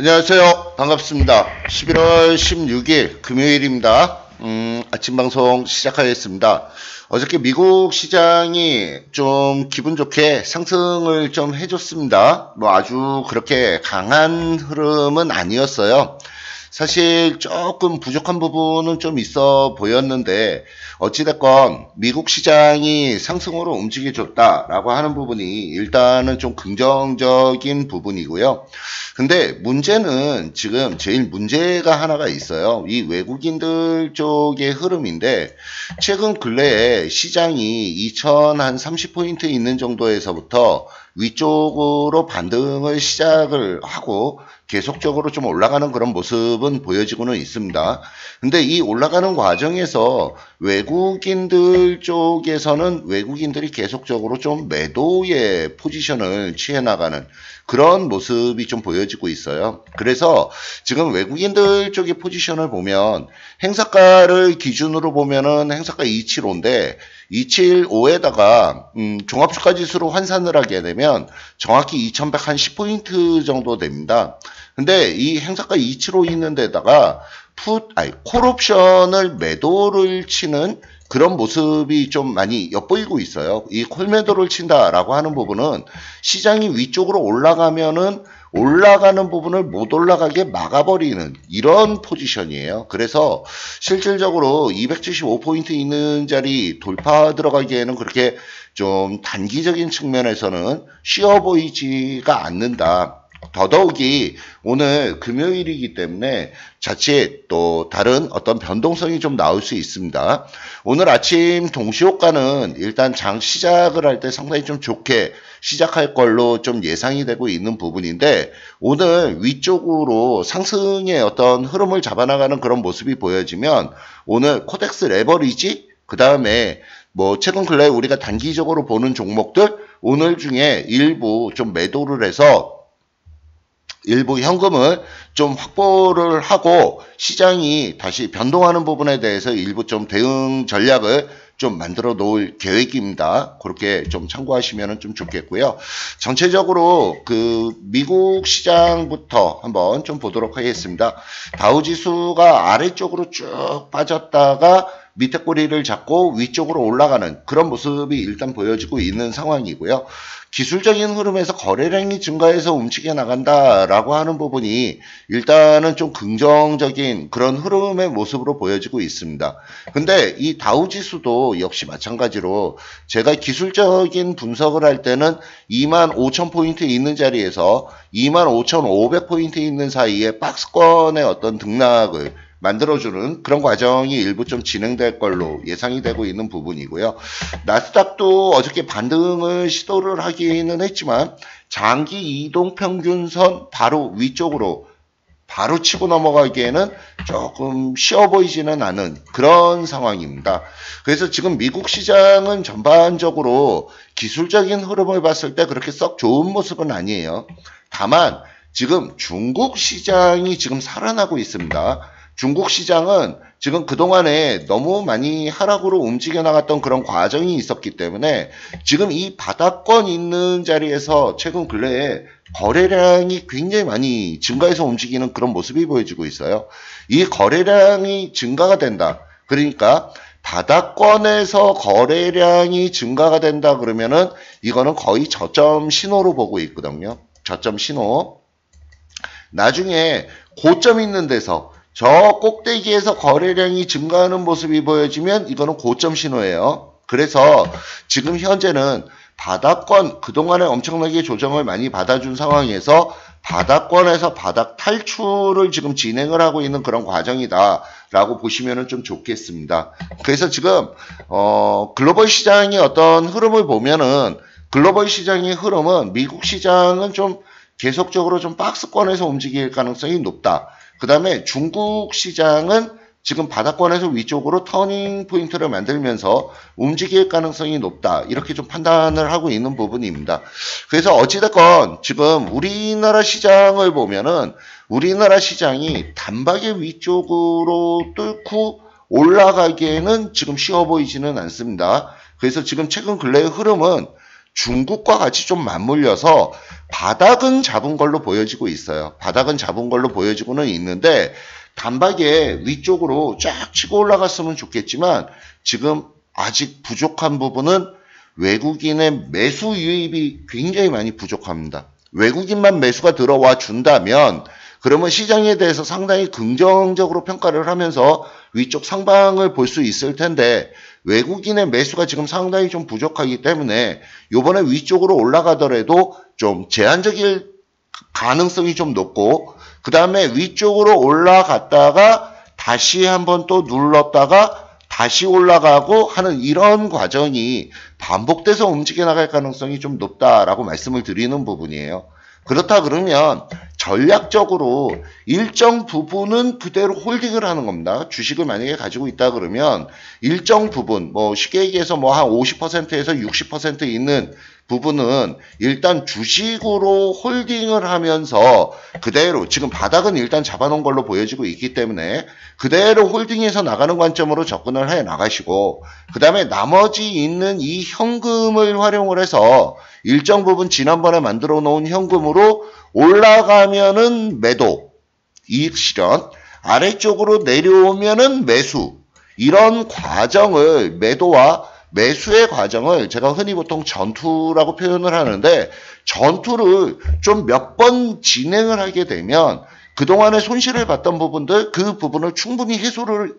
안녕하세요. 반갑습니다. 11월 16일 금요일입니다. 아침 방송 시작하겠습니다. 어저께 미국 시장이 좀 기분 좋게 상승을 좀 해줬습니다. 뭐 아주 그렇게 강한 흐름은 아니었어요. 사실 조금 부족한 부분은 좀 있어 보였는데 어찌됐건 미국 시장이 상승으로 움직여줬다라고 하는 부분이 일단은 좀 긍정적인 부분이고요. 근데 문제는 지금 제일 문제가 하나가 있어요. 이 외국인들 쪽의 흐름인데 최근 근래에 시장이 2030포인트 있는 정도에서부터 위쪽으로 반등을 시작을 하고 계속적으로 좀 올라가는 그런 모습은 보여지고는 있습니다. 근데 이 올라가는 과정에서 외국인들 쪽에서는 외국인들이 계속적으로 좀 매도의 포지션을 취해 나가는 그런 모습이 좀 보여지고 있어요. 그래서 지금 외국인들 쪽의 포지션을 보면 행사가를 기준으로 보면은 행사가 275인데 275에다가 종합주가 지수로 환산을 하게 되면 정확히 2110포인트 정도 됩니다. 근데 이 행사가 275 있는 데다가 콜옵션을 매도를 치는 그런 모습이 좀 많이 엿보이고 있어요. 이 콜매도를 친다라고 하는 부분은 시장이 위쪽으로 올라가면은 올라가는 부분을 못 올라가게 막아버리는 이런 포지션이에요. 그래서 실질적으로 275포인트 있는 자리 돌파 들어가기에는 그렇게 좀 단기적인 측면에서는 쉬워 보이지가 않는다. 더더욱이 오늘 금요일이기 때문에 자칫 또 다른 어떤 변동성이 좀 나올 수 있습니다. 오늘 아침 동시호가는 일단 장 시작을 할 때 상당히 좀 좋게 시작할 걸로 좀 예상이 되고 있는 부분인데 오늘 위쪽으로 상승의 어떤 흐름을 잡아나가는 그런 모습이 보여지면 오늘 코덱스 레버리지 그 다음에 뭐 최근 근래 우리가 단기적으로 보는 종목들 오늘 중에 일부 좀 매도를 해서 일부 현금을 좀 확보를 하고 시장이 다시 변동하는 부분에 대해서 일부 좀 대응 전략을 좀 만들어 놓을 계획입니다. 그렇게 좀 참고하시면 좀 좋겠고요. 전체적으로 그 미국 시장부터 한번 좀 보도록 하겠습니다. 다우지수가 아래쪽으로 쭉 빠졌다가 밑에 꼬리를 잡고 위쪽으로 올라가는 그런 모습이 일단 보여지고 있는 상황이고요. 기술적인 흐름에서 거래량이 증가해서 움직여 나간다라고 하는 부분이 일단은 좀 긍정적인 그런 흐름의 모습으로 보여지고 있습니다. 근데 이 다우지수도 역시 마찬가지로 제가 기술적인 분석을 할 때는 25,000포인트 있는 자리에서 25,500포인트 있는 사이에 박스권의 어떤 등락을 만들어주는 그런 과정이 일부 좀 진행될 걸로 예상이 되고 있는 부분이고요. 나스닥도 어저께 반등을 시도를 하기는 했지만 장기 이동평균선 바로 위쪽으로 바로 치고 넘어가기에는 조금 쉬워 보이지는 않은 그런 상황입니다. 그래서 지금 미국 시장은 전반적으로 기술적인 흐름을 봤을 때 그렇게 썩 좋은 모습은 아니에요. 다만 지금 중국 시장이 지금 살아나고 있습니다. 중국 시장은 지금 그동안에 너무 많이 하락으로 움직여 나갔던 그런 과정이 있었기 때문에 지금 이 바닥권 있는 자리에서 최근 근래에 거래량이 굉장히 많이 증가해서 움직이는 그런 모습이 보여지고 있어요. 이 거래량이 증가가 된다. 그러니까 바닥권에서 거래량이 증가가 된다 그러면은 이거는 거의 저점 신호로 보고 있거든요. 저점 신호. 나중에 고점 있는 데서 저 꼭대기에서 거래량이 증가하는 모습이 보여지면 이거는 고점 신호예요. 그래서 지금 현재는 바닥권 그동안에 엄청나게 조정을 많이 받아준 상황에서 바닥권에서 바닥 탈출을 지금 진행을 하고 있는 그런 과정이다 라고 보시면 좀 좋겠습니다. 그래서 지금 글로벌 시장의 어떤 흐름을 보면은 글로벌 시장의 흐름은 미국 시장은 좀 계속적으로 좀 박스권에서 움직일 가능성이 높다. 그 다음에 중국 시장은 지금 바닥권에서 위쪽으로 터닝 포인트를 만들면서 움직일 가능성이 높다. 이렇게 좀 판단을 하고 있는 부분입니다. 그래서 어찌됐건 지금 우리나라 시장을 보면은 우리나라 시장이 단박에 위쪽으로 뚫고 올라가기에는 지금 쉬워 보이지는 않습니다. 그래서 지금 최근 근래의 흐름은 중국과 같이 좀 맞물려서 바닥은 잡은 걸로 보여지고 있어요. 바닥은 잡은 걸로 보여지고는 있는데 단박에 위쪽으로 쫙 치고 올라갔으면 좋겠지만 지금 아직 부족한 부분은 외국인의 매수 유입이 굉장히 많이 부족합니다. 외국인만 매수가 들어와 준다면 그러면 시장에 대해서 상당히 긍정적으로 평가를 하면서 위쪽 상방을 볼 수 있을 텐데 외국인의 매수가 지금 상당히 좀 부족하기 때문에 요번에 위쪽으로 올라가더라도 좀 제한적일 가능성이 좀 높고 그 다음에 위쪽으로 올라갔다가 다시 한번 또 눌렀다가 다시 올라가고 하는 이런 과정이 반복돼서 움직여 나갈 가능성이 좀 높다라고 말씀을 드리는 부분이에요. 그렇다 그러면 전략적으로 일정 부분은 그대로 홀딩을 하는 겁니다. 주식을 만약에 가지고 있다 그러면 일정 부분, 뭐 쉽게 얘기해서 뭐 한 50%에서 60% 있는 부분은 일단 주식으로 홀딩을 하면서 그대로 지금 바닥은 일단 잡아놓은 걸로 보여지고 있기 때문에 그대로 홀딩해서 나가는 관점으로 접근을 해 나가시고 그 다음에 나머지 있는 이 현금을 활용을 해서 일정 부분 지난번에 만들어 놓은 현금으로 올라가면은 매도, 이익 실현, 아래쪽으로 내려오면은 매수 이런 과정을 매도와 매수의 과정을 제가 흔히 보통 전투라고 표현을 하는데 전투를 좀 몇 번 진행을 하게 되면 그동안에 손실을 봤던 부분들 그 부분을 충분히 해소를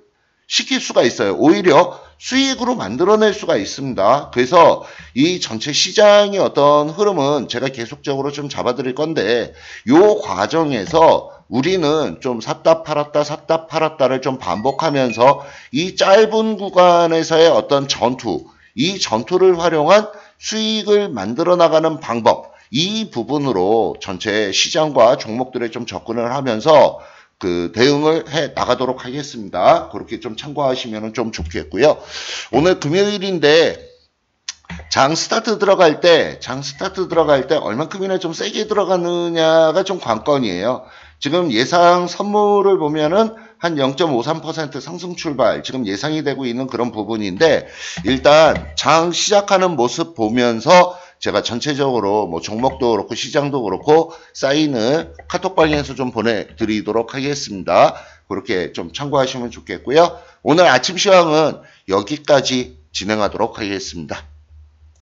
시킬 수가 있어요. 오히려 수익으로 만들어낼 수가 있습니다. 그래서 이 전체 시장의 어떤 흐름은 제가 계속적으로 좀 잡아드릴 건데 요 과정에서 우리는 좀 샀다 팔았다를 좀 반복하면서 이 짧은 구간에서의 어떤 전투, 이 전투를 활용한 수익을 만들어 나가는 방법, 이 부분으로 전체 시장과 종목들에 좀 접근을 하면서 그 대응을 해 나가도록 하겠습니다. 그렇게 좀 참고하시면 좀 좋겠고요. 오늘 금요일인데 장 스타트 들어갈 때 얼만큼이나 좀 세게 들어가느냐가 좀 관건이에요. 지금 예상 선물을 보면은 한 0.53% 상승 출발 지금 예상이 되고 있는 그런 부분인데 일단 장 시작하는 모습 보면서 제가 전체적으로 뭐 종목도 그렇고 시장도 그렇고 사인을 카톡방에서 좀 보내드리도록 하겠습니다. 그렇게 좀 참고하시면 좋겠고요. 오늘 아침 시황은 여기까지 진행하도록 하겠습니다.